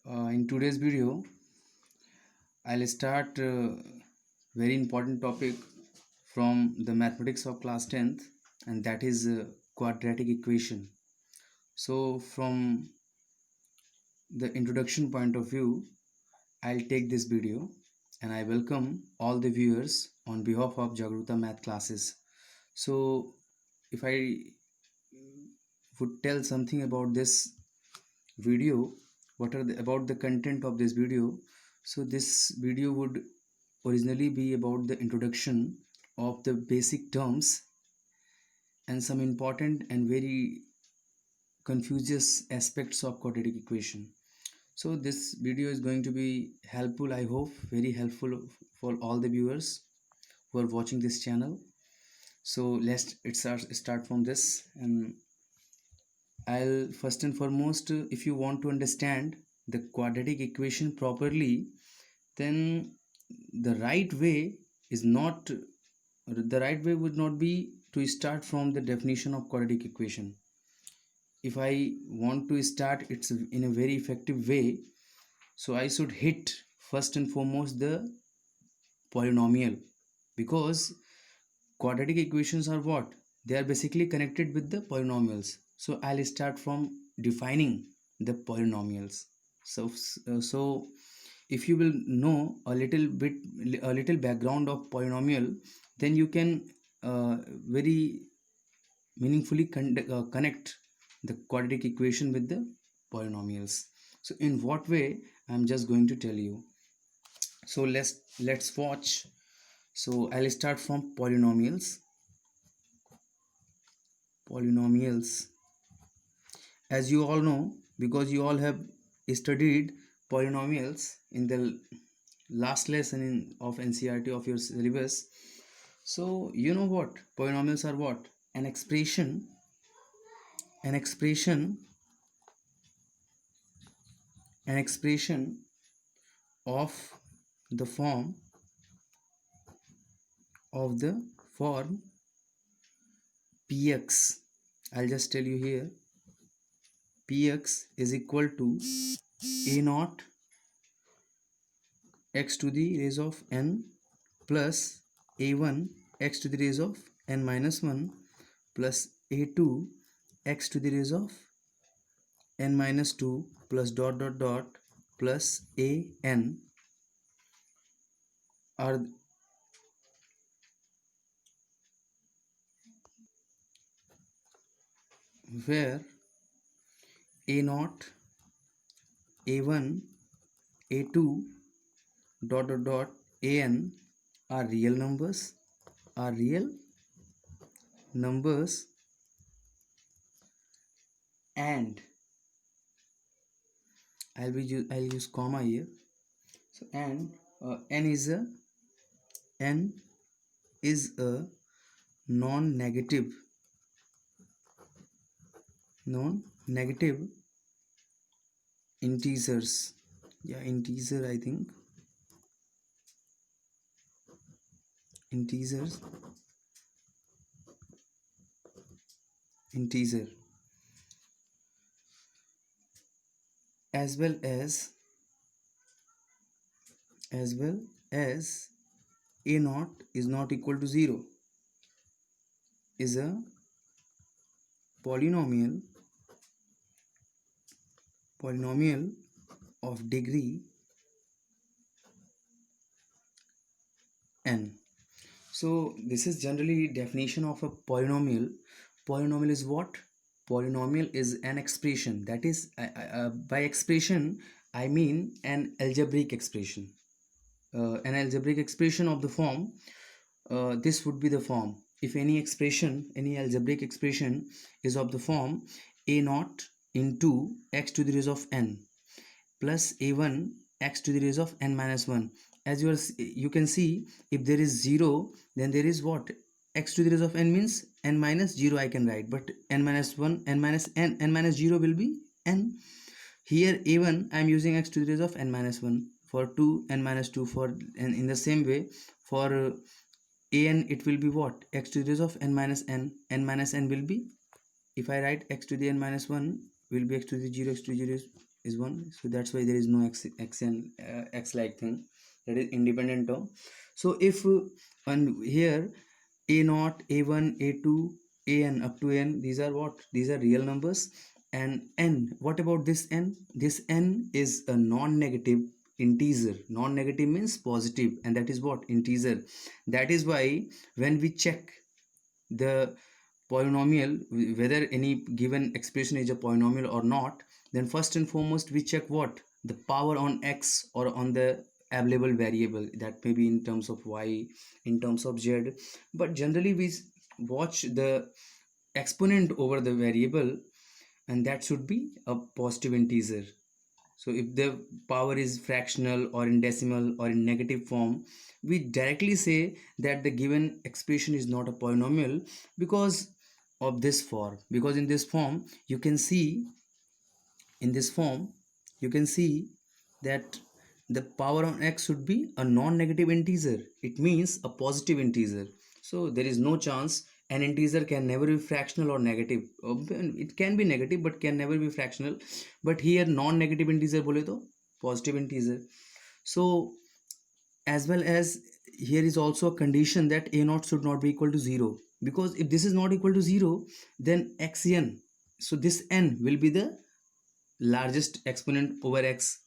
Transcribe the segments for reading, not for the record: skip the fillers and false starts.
In today's video, I'll start very important topic from the mathematics of class 10th, and that is quadratic equation. So from the introduction point of view, I'll take this video and I welcome all the viewers on behalf of Jagruta math classes. So if I would tell something about this video, about the content of this video. So this video would originally be about the introduction of the basic terms and some important and very confused aspects of quadratic equation. So this video is going to be helpful, I hope, very helpful for all the viewers who are watching this channel. So let's start from this, and I'll first and foremost, if you want to understand the quadratic equation properly, then the right way is not the right way would not be to start from the definition of quadratic equation. If I want to start it in a very effective way, so I should hit first and foremost the polynomial, because quadratic equations are what? They are basically connected with the polynomials. So I'll start from defining the polynomials. So if you will know a little background of polynomial, then you can very meaningfully connect the quadratic equation with the polynomials. So in what way, I'm just going to tell you. So let's watch. So I'll start from polynomials. As you all know, because you all have studied polynomials in the last lesson of NCERT of your syllabus. So you know what polynomials are? What? An expression of the form px. I'll just tell you here, px is equal to a naught x to the raise of n plus a1 x to the raise of n minus 1 plus a2 x to the raise of n minus 2 plus dot dot dot plus an are where a naught, a1, a2 dot dot dot an are real numbers and I'll use comma here. So and n is a non-negative integers. Yeah, integer, I think. Integer as well as a naught is not equal to 0 is a polynomial of degree n. So this is generally definition of a polynomial. Polynomial is what? Polynomial is an expression, that is by expression I mean an algebraic expression. An algebraic expression of the form, this would be the form. If any algebraic expression is of the form a naught into x to the raise of n plus a1 x to the raise of n minus 1. As you can see, if there is 0, then there is what? X to the raise of n means n minus 0 I can write, but n minus 1, n minus 0 will be n. Here a1 I am using x to the raise of n minus 1, for 2 n minus 2, for and in the same way for an it will be what? X to the raise of n minus n will be, if I write x to the n minus 1 will be x to the 0, x to the 0 is 1, so that's why there is no x and x like thing, that is independent term. So if and here a naught, a1, a2, an up to n, these are what, these are real numbers. And n, what about this n? This n is a non-negative integer. Non-negative means positive, and that is what, integer. That is why when we check the polynomial, whether any given expression is a polynomial or not, then first and foremost we check what, the power on x or on the available variable, that may be in terms of y, in terms of z, but generally we watch the exponent over the variable, and that should be a positive integer. So if the power is fractional or in decimal or in negative form, we directly say that the given expression is not a polynomial because of this form. Because in this form, you can see, in this form, you can see that the power on x should be a non-negative integer. It means a positive integer. So there is no chance an integer can never be fractional or negative. It can be negative but can never be fractional. But here non-negative integer bole to positive integer. So as well as here is also a condition that a naught should not be equal to 0, because if this is not equal to 0, then xn, so this n will be the largest exponent over x.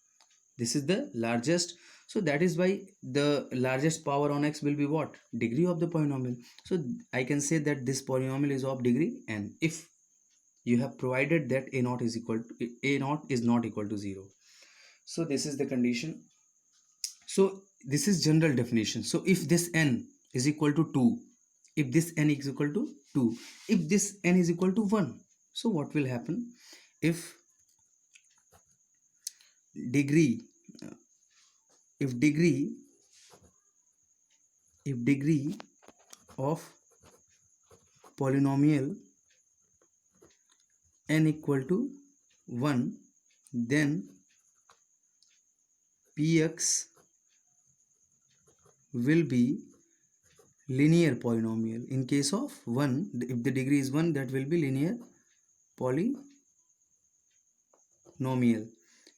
This is the largest, so that is why the largest power on x will be what, degree of the polynomial. So I can say that this polynomial is of degree n if you have provided that a naught is equal to, a naught is not equal to 0. So this is the condition. So this is general definition. So if this n is equal to 2, if this n is equal to 2, if this n is equal to 1, so what will happen? If degree, if degree, if degree of polynomial n equal to 1, then px will be linear polynomial. In case of 1, if the degree is 1, that will be linear polynomial.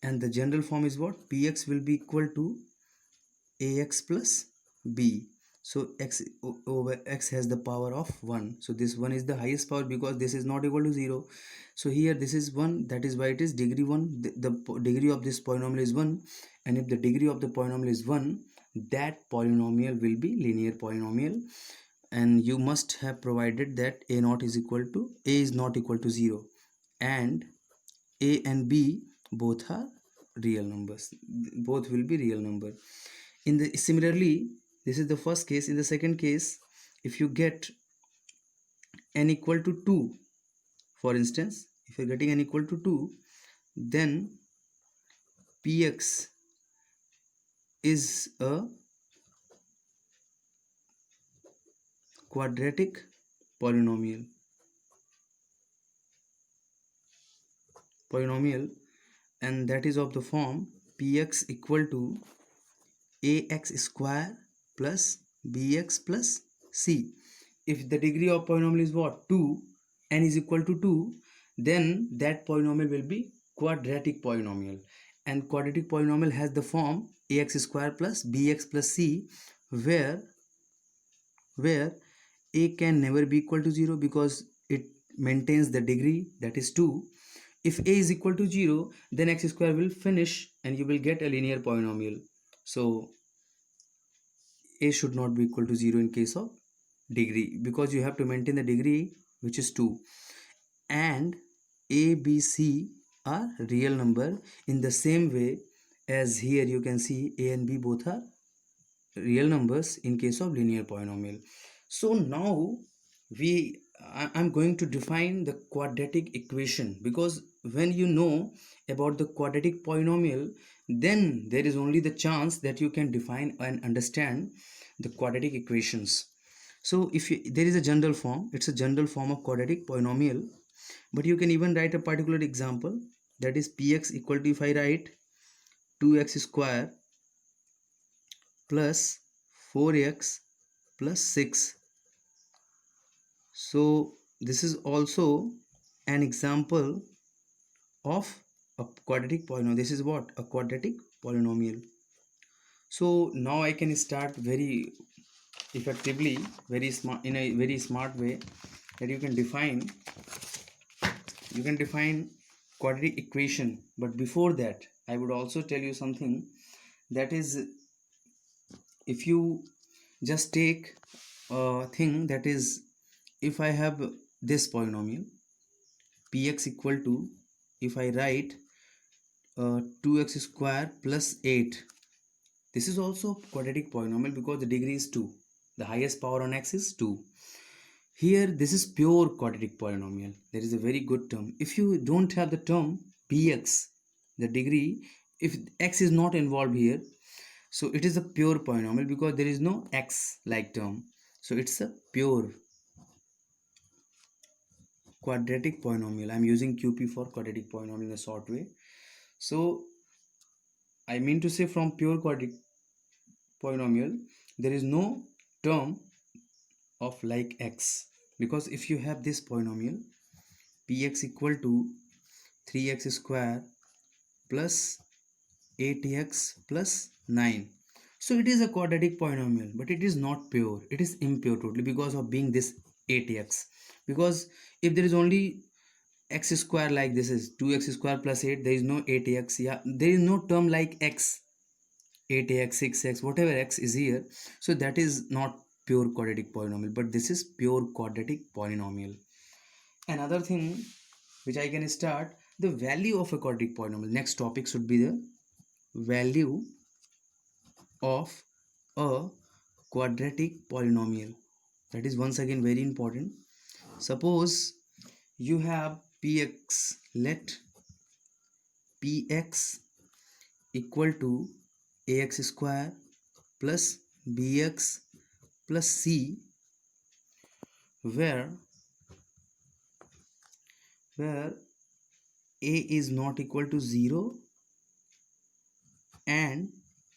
And the general form is what, px will be equal to ax plus b. So x over x has the power of 1, so this 1 is the highest power because this is not equal to 0. So here this is 1, that is why it is degree 1. The degree of this polynomial is 1, and if the degree of the polynomial is 1, that polynomial will be linear polynomial. And you must have provided that a naught is equal to, a is not equal to 0, and a and b both are real numbers, both will be real number. In the similarly, this is the first case. In the second case, if you get n equal to 2, for instance, if you're getting n equal to 2, then px is a quadratic polynomial, and that is of the form px equal to ax square plus bx plus c. If the degree of polynomial is what, 2, n is equal to 2, then that polynomial will be quadratic polynomial. And quadratic polynomial has the form ax square plus bx plus c, where a can never be equal to 0 because it maintains the degree, that is 2. If a is equal to 0, then x square will finish and you will get a linear polynomial. So a should not be equal to 0 in case of degree, because you have to maintain the degree, which is 2. And a, b, c are real number in the same way as here you can see a and b both are real numbers in case of linear polynomial. So now I'm going to define the quadratic equation, because when you know about the quadratic polynomial, then there is only the chance that you can define and understand the quadratic equations. So if there is a general form, it's a general form of quadratic polynomial, but you can even write a particular example, that is px equal to, if I write 2x square plus 4x plus 6. So this is also an example of a quadratic polynomial. This is what? A quadratic polynomial. So now I can start very effectively, very smart, in a very smart way, that you can define quadratic equation. But before that, I would also tell you something, that is, if you just take a thing, that is, if I have this polynomial px equal to, if I write 2x square plus 8, this is also quadratic polynomial because the degree is 2, the highest power on x is 2. Here this is pure quadratic polynomial. There is a very good term. If you don't have the term px, the degree, if x is not involved here, so it is a pure polynomial because there is no x like term. So it's a pure quadratic polynomial. I'm using QP for quadratic polynomial in a short way. So I mean to say, from pure quadratic polynomial, there is no term of like x, because if you have this polynomial px equal to 3x square plus 8x plus 9, so it is a quadratic polynomial, but it is not pure, it is impure totally because of being this 8x. Because if there is only x square, like this is 2x square plus 8, there is no 8x, yeah, there is no term like x, 8x 6x, whatever x is here, so that is not pure quadratic polynomial, but this is pure quadratic polynomial. Another thing which I can start, the value of a quadratic polynomial. Next topic should be the value of a quadratic polynomial. That is once again very important. Suppose you have px, let px equal to ax square plus bx plus c, where a is not equal to 0 and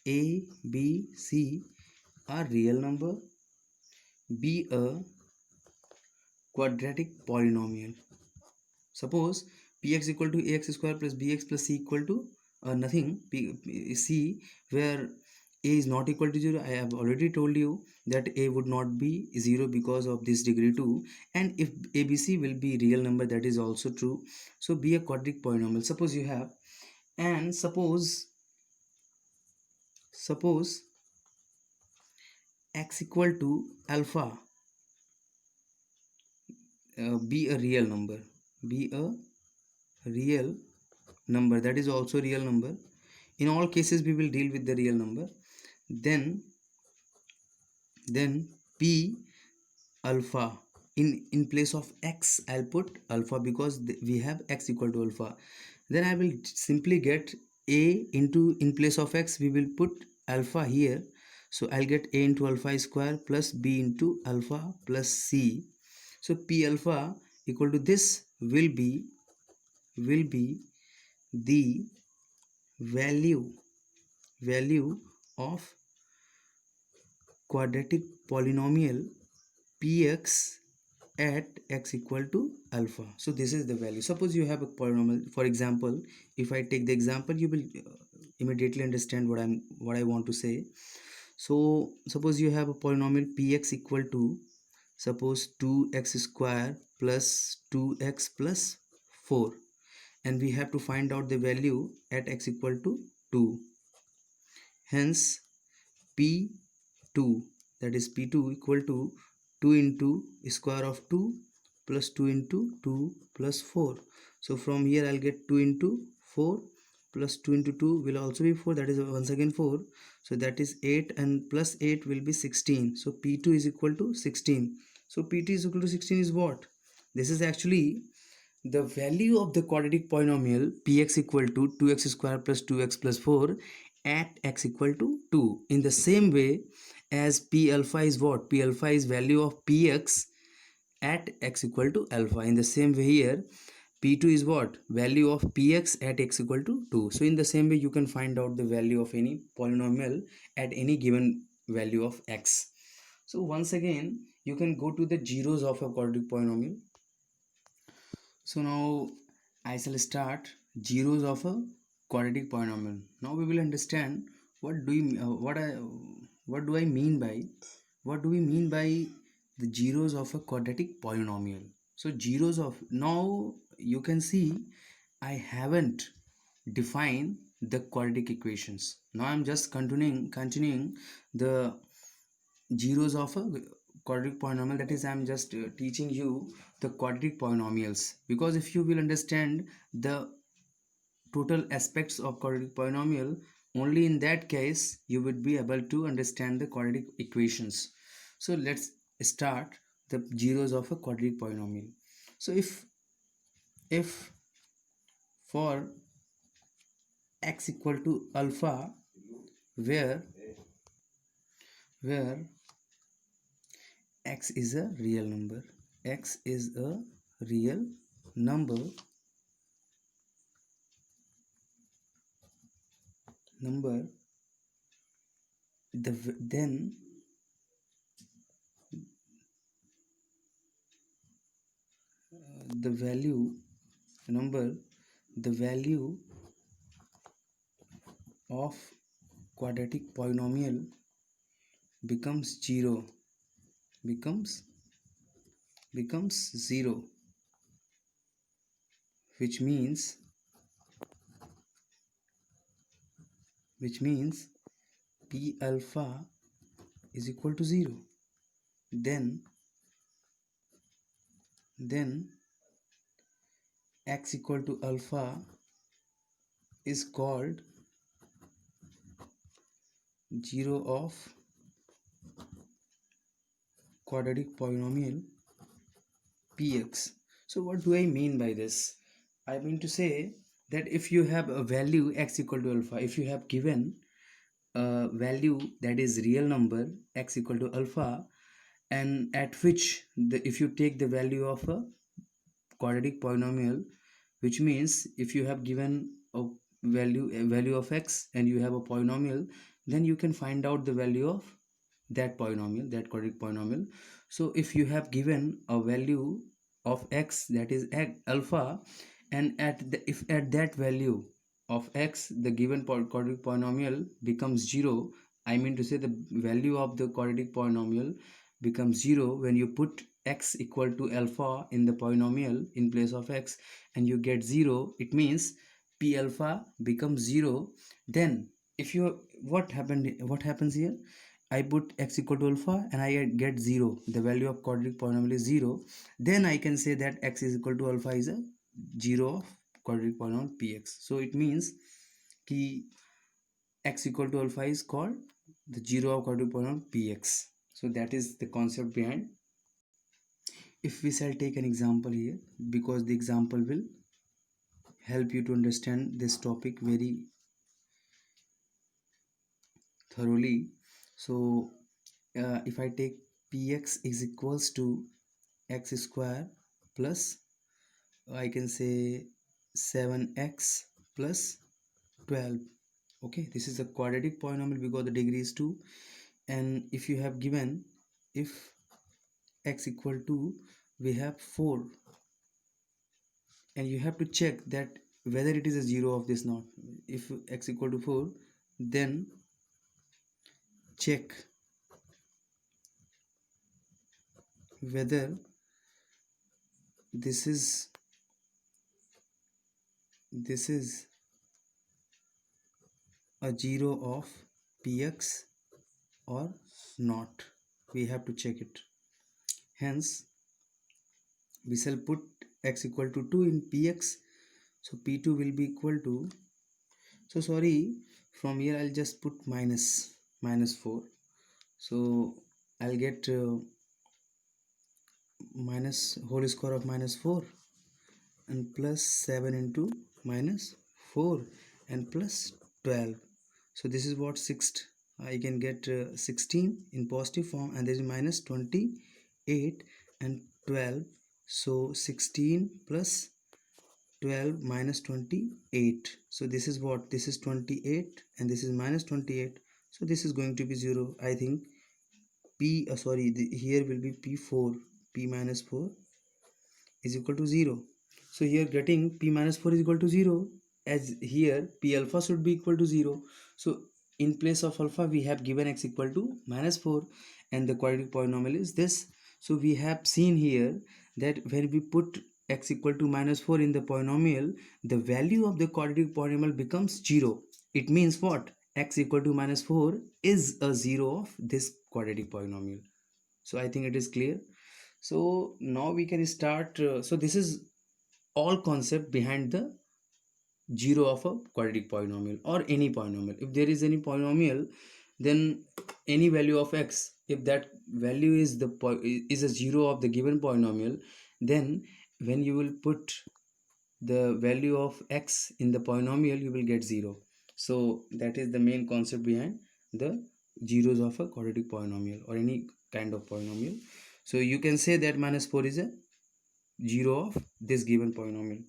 a, b, c are real number, be a quadratic polynomial. Suppose px equal to ax square plus bx plus c equal to nothing, c, where a is not equal to 0. I have already told you that a would not be 0 because of this degree 2, and if abc will be real number, that is also true. So be a quadratic polynomial. Suppose you have, and suppose x equal to alpha, be a real number, be a real number, that is also real number. In all cases we will deal with the real number. Then p alpha, in place of x I'll put alpha because we have x equal to alpha. Then I will simply get a into, in place of x we will put alpha here, so I'll get a into alpha square plus b into alpha plus c. So p alpha equal to this will be the value of quadratic polynomial px at x equal to alpha. So this is the value. Suppose you have a polynomial, for example, if I take the example, you will immediately understand what I want to say. So suppose you have a polynomial px equal to, suppose 2x square plus 2x plus 4, and we have to find out the value at x equal to 2. Hence p2, that is p2 equal to 2 into square of 2 plus 2 into 2 plus 4. So from here I'll get 2 into 4 plus 2 into 2 will also be 4, that is once again 4. So that is 8, and plus 8 will be 16. So p2 is equal to 16. So p2 is equal to 16 is what? This is actually the value of the quadratic polynomial px equal to 2x square plus 2x plus 4 at x equal to 2. In the same way as p alpha is what? P alpha is value of px at x equal to alpha. In the same way here, p2 is what? Value of px at x equal to 2. So in the same way you can find out the value of any polynomial at any given value of x. So once again you can go to the zeros of a quadratic polynomial. So now I shall start zeros of a quadratic polynomial. Now we will understand what do you what do I mean by what do we mean by the zeros of a quadratic polynomial. So zeros of, now you can see I haven't defined the quadratic equations. Now I'm just continuing the zeros of a quadratic polynomial, that is I'm just teaching you the quadratic polynomials, because if you will understand the total aspects of quadratic polynomial, only in that case you would be able to understand the quadratic equations. So let's start the zeros of a quadratic polynomial. So if for x equal to alpha, where where x is a real number, x is a real number, then the value number the value of quadratic polynomial becomes becomes becomes 0, which means p alpha is equal to 0. then then x equal to alpha is called 0 of quadratic polynomial px. So what do I mean by this? I mean to say that if you have a value x equal to alpha, if you have given a value that is real number x equal to alpha, and at which if you take the value of a quadratic polynomial, which means if you have given a value of x and you have a polynomial, then you can find out the value of that polynomial, that quadratic polynomial. So if you have given a value of x, that is alpha, and if at that value of x the given quadratic polynomial becomes 0, I mean to say the value of the quadratic polynomial becomes 0 when you put x equal to alpha in the polynomial in place of x, and you get 0, it means p alpha becomes 0. Then if you, what happens here, I put x equal to alpha and I get 0, the value of quadratic polynomial is 0, then I can say that x is equal to alpha is a 0 of quadratic polynomial px. So it means ki x equal to alpha is called the 0 of quadratic polynomial px. So that is the concept behind. If we shall take an example here, because the example will help you to understand this topic very thoroughly. So if I take px is equals to x square plus, I can say 7x plus 12. Okay, this is a quadratic polynomial because the degree is 2. And if you have given, if x equal to, we have 4, and you have to check that whether it is a 0 of this not. If x equal to 4, then check whether this is a 0 of px or not. We have to check it. Hence we shall put x equal to 2 in px, so p2 will be equal to, so sorry, from here I'll just put minus 4. So I'll get minus whole square of minus 4 and plus 7 into minus 4 and plus 12. So this is what 6th, I can get 16 in positive form, and there is minus 28 and 12. So 16 plus 12 minus 28. So this is what, this is 28 and this is minus 28. So this is going to be 0. I think p here will be p4, p minus 4 is equal to 0. So here getting p minus 4 is equal to 0. as here p alpha should be equal to 0. So in place of alpha we have given x equal to -4, and the quadratic polynomial is this. So we have seen here that when we put x equal to -4 in the polynomial, the value of the quadratic polynomial becomes 0. It means what? X equal to -4 is a 0 of this quadratic polynomial. So I think it is clear. So now we can start. So this is all concept behind the 0 of a quadratic polynomial or any polynomial. If there is any polynomial, then any value of x, if that value is is a 0 of the given polynomial, then when you will put the value of x in the polynomial, you will get 0. So that is the main concept behind the zeros of a quadratic polynomial or any kind of polynomial. So you can say that -4 is a 0 of this given polynomial.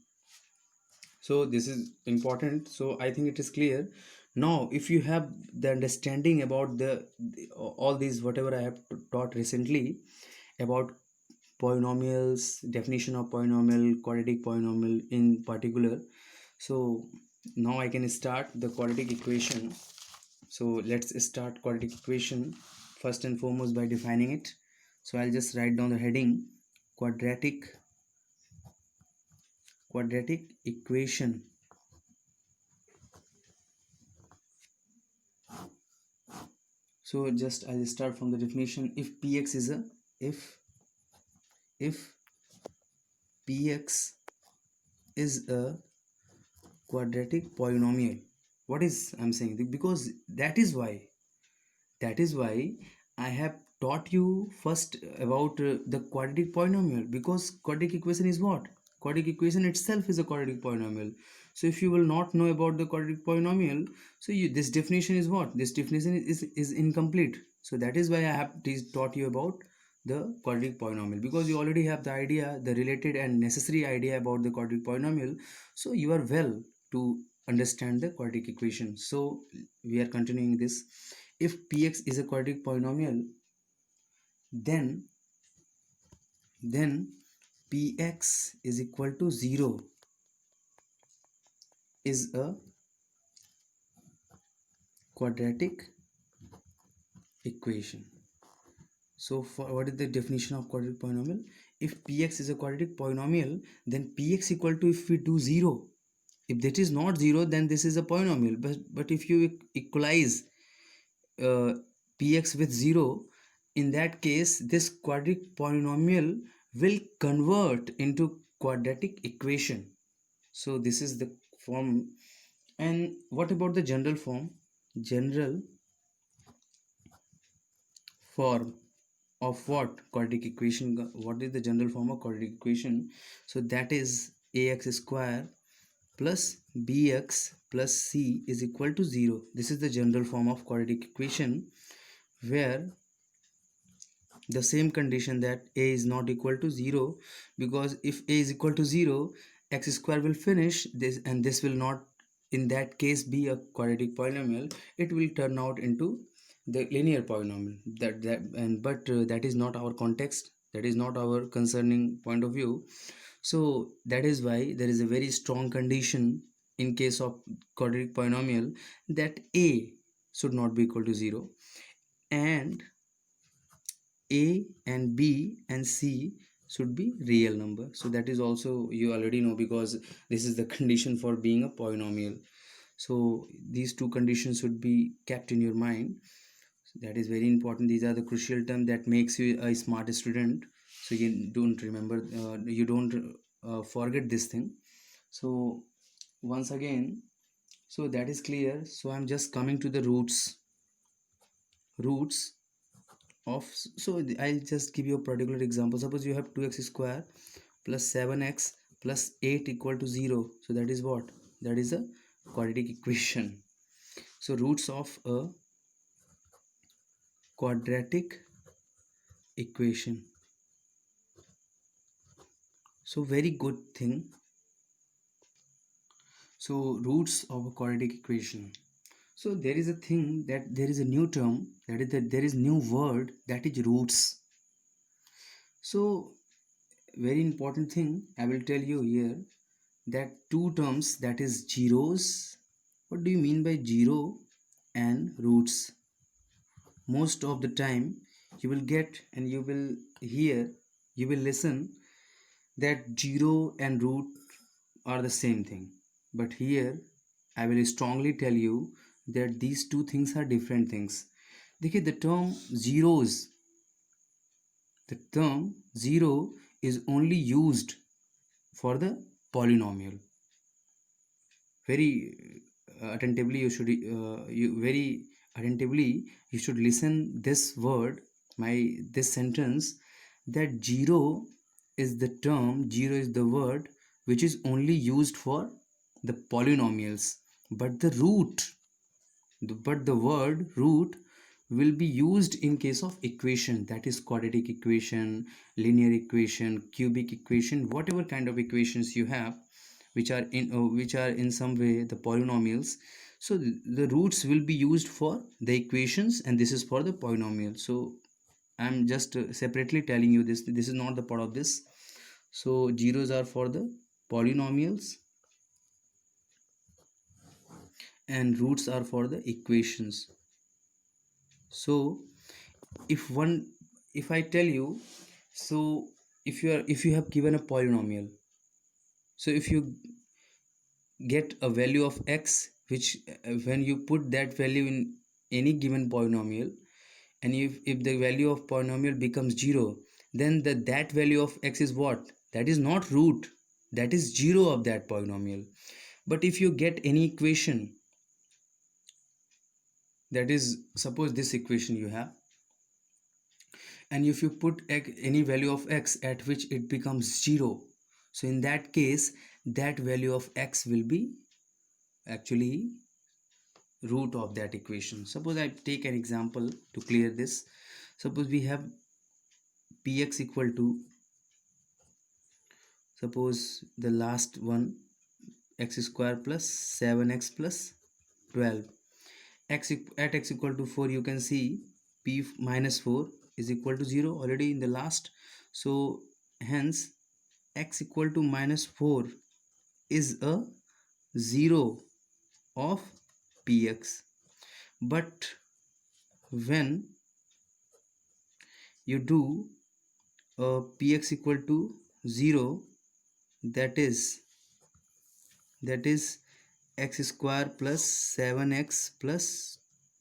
So this is important. So I think it is clear. Now if you have the understanding about all these whatever I have taught recently about polynomials, definition of polynomial, quadratic polynomial in particular, so now I can start the quadratic equation. So let's start quadratic equation first and foremost by defining it. So I'll just write down the heading quadratic equation. So just I'll start from the definition. If px is a if px is a quadratic polynomial, what is I'm saying? Because that is why I have taught you first about the quadratic polynomial, because quadratic equation is what? Quadratic equation itself is a quadratic polynomial. So if you will not know about the quadratic polynomial, so this definition is what? This definition is incomplete. So that is why I have taught you about the quadratic polynomial, because you already have the idea, the related and necessary idea about the quadratic polynomial. So you are well to understand the quadratic equation. So we are continuing this. If px is a quadratic polynomial, then px is equal to 0 is a quadratic equation. So for what is the definition of quadratic polynomial? If px is a quadratic polynomial, then px equal to, if we do 0, if that is not 0, then this is a polynomial. But if you equalize uh, px with 0, in that case this quadratic polynomial will convert into quadratic equation. So this is the form. And what about the general form? General form of what? Quadratic equation. What is the general form of quadratic equation? So that is ax square plus bx plus c is equal to 0. This is the general form of quadratic equation, where the same condition that a is not equal to 0, because if a is equal to 0, x square will finish this, and this will not in that case be a quadratic polynomial. It will turn out into the linear polynomial. That is not our context, that is not our concerning point of view. So that is why there is a very strong condition in case of quadratic polynomial, that a should not be equal to 0, and a and b and c should be real number. So that is also you already know, because this is the condition for being a polynomial. So these two conditions should be kept in your mind. That is very important. These are the crucial terms that makes you a smart student. So you don't remember, you don't forget this thing. So once again, so that is clear. So I'm just coming to the roots of. So I'll just give you a particular example. Suppose you have 2x square plus 7x plus 8 equal to 0. So that is what? That is a quadratic equation. So roots of a quadratic equation. So very good thing. So roots of a quadratic equation. So there is a thing, that there is a new term, that is that there is new word, that is roots. So very important thing I will tell you here, that two terms, that is zeros. What do you mean by zero and roots? Most of the time you will get and you will hear, you will listen that zero and root are the same thing. But here I will strongly tell you that these two things are different things. देखिए zeros, the term zero is only used for the polynomial. Very attentively you should very attentively you should listen this word, this sentence, that zero is the word which is only used for the polynomials, but the word root will be used in case of equation, that is quadratic equation, linear equation, cubic equation, whatever kind of equations you have which are in some way the polynomials. So the roots will be used for the equations and this is for the polynomial. So I'm just separately telling you this is not the part of this. So zeros are for the polynomials and roots are for the equations. So if I tell you, so if you have given a polynomial, so if you get a value of x, which when you put that value in any given polynomial, and if the value of polynomial becomes 0, then that value of x is what? That is not root, that is 0 of that polynomial. But if you get any equation, that is suppose this equation you have, and if you put any value of x at which it becomes 0, so in that case that value of x will be actually root of that equation. Suppose I take an example to clear this. Suppose we have px equal to, suppose the last one, x square plus 7x plus 12. At x equal to 4 you can see p minus 4 is equal to 0 already in the last. So hence x equal to minus 4 is a 0 of px. But when you do px equal to 0, that is x square plus 7x plus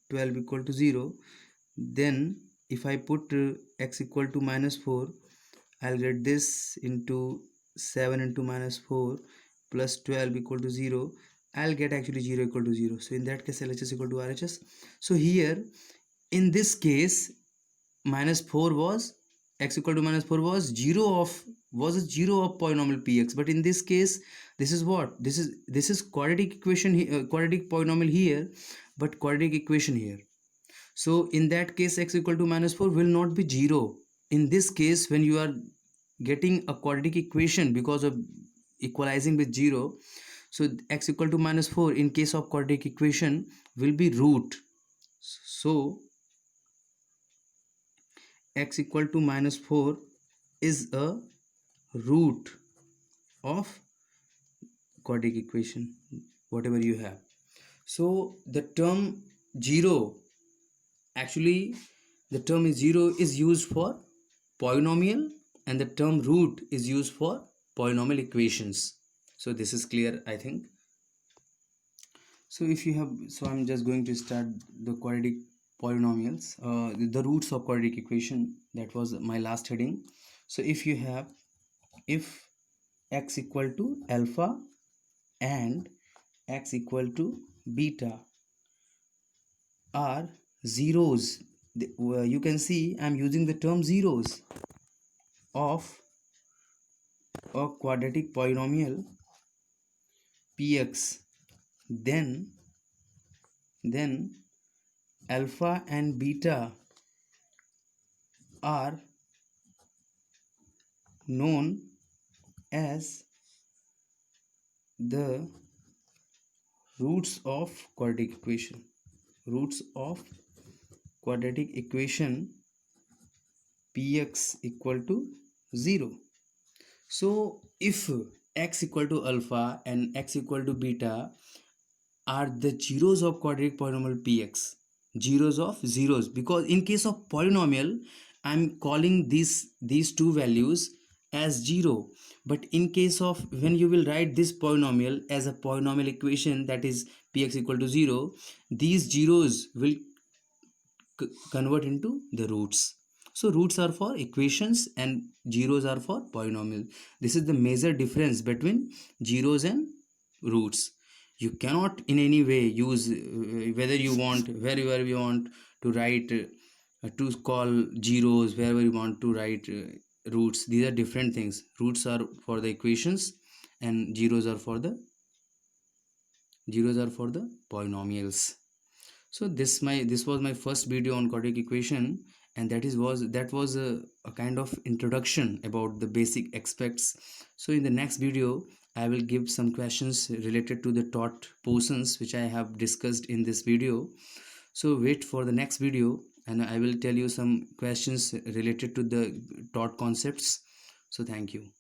12 equal to 0, then if I put x equal to minus 4, I'll get this into 7 into minus 4 plus 12 equal to 0. I'll get actually 0 equal to 0. So in that case LHS equal to RHS. So here in this case minus 4 was, x equal to minus 4 was 0 of, was a 0 of polynomial px. But in this case this is what, this is quadratic equation, quadratic polynomial here, but quadratic equation here. So in that case x equal to minus 4 will not be 0. In this case when you are getting a quadratic equation because of equalizing with 0, so x equal to minus 4 in case of quadratic equation will be root. So x equal to minus 4 is a root of quadratic equation whatever you have. So the term 0, actually the term is 0 is used for polynomial and the term root is used for polynomial equations. So this is clear, I think. So if you have, so I'm just going to start the quadratic polynomials, the roots of quadratic equation. That was my last heading. So if you have, if x equal to alpha and x equal to beta are zeros, you can see I'm using the term zeros of a quadratic polynomial px, then alpha and beta are known as the roots of quadratic equation. Roots of quadratic equation px equal to 0. So if x equal to alpha and x equal to beta are the zeros of quadratic polynomial px, zeros of zeros, because in case of polynomial I'm calling these two values as zero. But in case of when you will write this polynomial as a polynomial equation, that is px equal to 0, these zeros will convert into the roots. So roots are for equations and zeros are for polynomial. This is the major difference between zeros and roots. You cannot in any way use whether you want, wherever you want to write to call zeros, wherever you want to write roots. These are different things. Roots are for the equations and zeros are for the polynomials. So this was my first video on quadratic equation, and that was a kind of introduction about the basic aspects. So in the next video I will give some questions related to the taught portions which I have discussed in this video. So wait for the next video and I will tell you some questions related to the taught concepts. So thank you.